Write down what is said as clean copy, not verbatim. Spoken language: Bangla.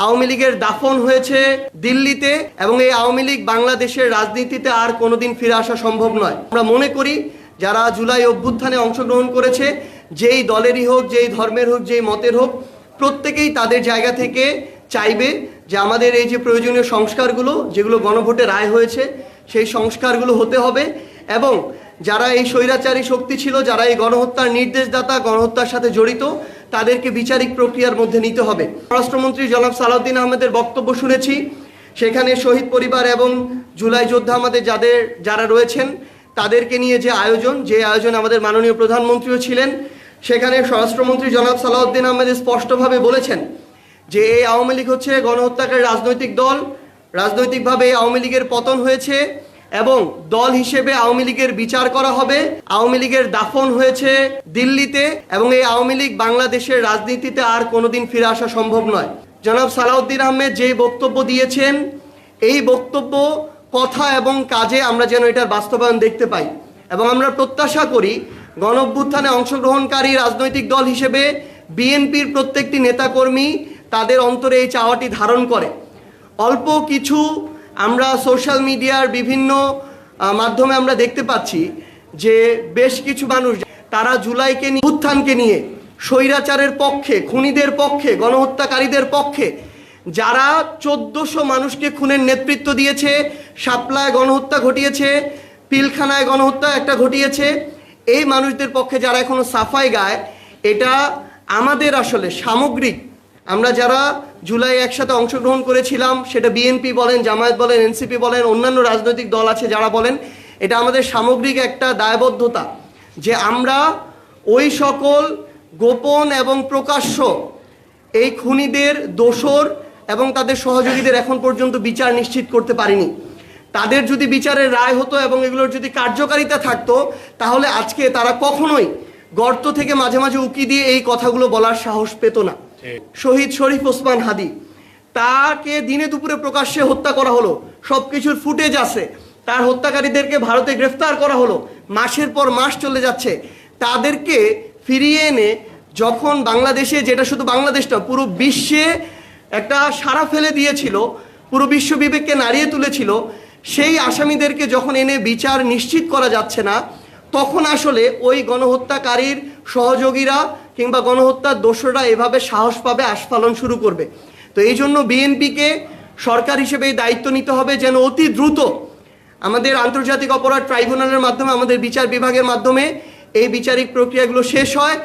আওয়ামী লীগের দাফন হয়েছে দিল্লিতে এবং এই আওয়ামী লীগ বাংলাদেশের রাজনীতিতে আর কোনোদিন ফিরে আসা সম্ভব নয়। আমরা মনে করি যারা জুলাই অভ্যুত্থানে অংশগ্রহণ করেছে, যেই দলেরই হোক, যেই ধর্মের হোক, যেই মতের হোক, প্রত্যেকেই তাদের জায়গা থেকে চাইবে যে আমাদের এই যে প্রয়োজনীয় সংস্কারগুলো, যেগুলো গণভোটে রায় হয়েছে, সেই সংস্কারগুলো হতে হবে এবং যারা এই স্বৈরাচারী শক্তি ছিল, যারা এই গণহত্যার নির্দেশদাতা, গণহত্যার সাথে জড়িত, তাদেরকে বিচারিক প্রক্রিয়ার মধ্যে নিতে হবে। স্বরাষ্ট্রমন্ত্রী জনাব সালাউদ্দিন আহমেদের বক্তব্য শুনেছি, সেখানে শহীদ পরিবার এবং জুলাই যোদ্ধা আমাদের যারা রয়েছেন তাদেরকে নিয়ে যে আয়োজন আমাদের মাননীয় প্রধানমন্ত্রীও ছিলেন, সেখানে স্বরাষ্ট্রমন্ত্রী জনাব সালাউদ্দিন আহমেদ স্পষ্টভাবে বলেছেন যে এই আওয়ামী লীগ হচ্ছে গণহত্যাকারী রাজনৈতিক দল, রাজনৈতিকভাবে এই আওয়ামী লীগের পতন হয়েছে এবং দল হিসেবে আওয়ামী লীগের বিচার করা হবে। আওয়ামী লীগের দাফন হয়েছে দিল্লিতে এবং এই আওয়ামী লীগ বাংলাদেশের রাজনীতিতে আর কোনোদিন ফিরে আসা সম্ভব নয়। জনাব সালাউদ্দিন আহমেদ যে বক্তব্য দিয়েছেন, এই বক্তব্য, কথা এবং কাজে আমরা যেন এটার বাস্তবায়ন দেখতে পাই এবং আমরা প্রত্যাশা করি গণঅভ্যুত্থানে অংশগ্রহণকারী রাজনৈতিক দল হিসেবে বিএনপির প্রত্যেকটি নেতাকর্মী তাদের অন্তরে এই চাওয়াটি ধারণ করে। অল্প কিছু আমরা সোশ্যাল মিডিয়ার বিভিন্ন মাধ্যমে আমরা দেখতে পাচ্ছি যে বেশ কিছু মানুষ তারা জুলাইকে নিয়ে, উত্থানকে নিয়ে, স্বৈরাচারের পক্ষে, খুনিদের পক্ষে, গণহত্যাকারীদের পক্ষে, যারা 1400 মানুষকে খুনের নেতৃত্ব দিয়েছে, শাপলায় গণহত্যা ঘটিয়েছে, পিলখানায় গণহত্যা একটা ঘটিয়েছে, এই মানুষদের পক্ষে যারা এখনো সাফাই গায়, এটা আমাদের আসলে সামগ্রিক, আমরা যারা জুলাই একসাথে অংশগ্রহণ করেছিলাম, সেটা বিএনপি বলেন, জামায়াত বলেন, এনসিপি বলেন, অন্যান্য রাজনৈতিক দল আছে যারা বলেন, এটা আমাদের সামগ্রিক একটা দায়বদ্ধতা যে আমরা ওই সকল গোপন এবং প্রকাশ্য এই খুনিদের দোসর এবং তাদের সহযোগীদের এখন পর্যন্ত বিচার নিশ্চিত করতে পারিনি। তাদের যদি বিচারের রায় হতো এবং এগুলোর যদি কার্যকারিতা থাকতো, তাহলে আজকে তারা কখনোই গর্ত থেকে মাঝে মাঝে উকি দিয়ে এই কথাগুলো বলার সাহস পেত না। শহীদ শরীফ ওসমান হাদি, তাকে দিনে দুপুরে প্রকাশ্যে হত্যা করা হলো, সব কিছুর ফুটেজ আছে, তার হত্যাকারীদেরকে ভারতে গ্রেফতার করা হলো, মাসের পর মাস চলে যাচ্ছে, তাদেরকে ফিরিয়ে এনে যখন বাংলাদেশে, যেটা শুধু বাংলাদেশ না, পুরো বিশ্বে একটা সাড়া ফেলে দিয়েছিল, পুরো বিশ্ব বিবেককে নাড়িয়ে তুলেছিল, সেই আসামিদেরকে যখন এনে বিচার নিশ্চিত করা যাচ্ছে না, তখন আসলে ওই গণহত্যাকারীর সহযোগীরা কিংবা গণহত্যার দোষরা এভাবে সাহস পাবে, আস্ফালন শুরু করবে। তো এই জন্য বিএনপিকে সরকার হিসেবে এই দায়িত্ব নিতে হবে যেন অতি দ্রুত আমাদের আন্তর্জাতিক অপরাধ ট্রাইব্যুনালের মাধ্যমে, আমাদের বিচার বিভাগের মাধ্যমে এই বিচারিক প্রক্রিয়াগুলো শেষ হয়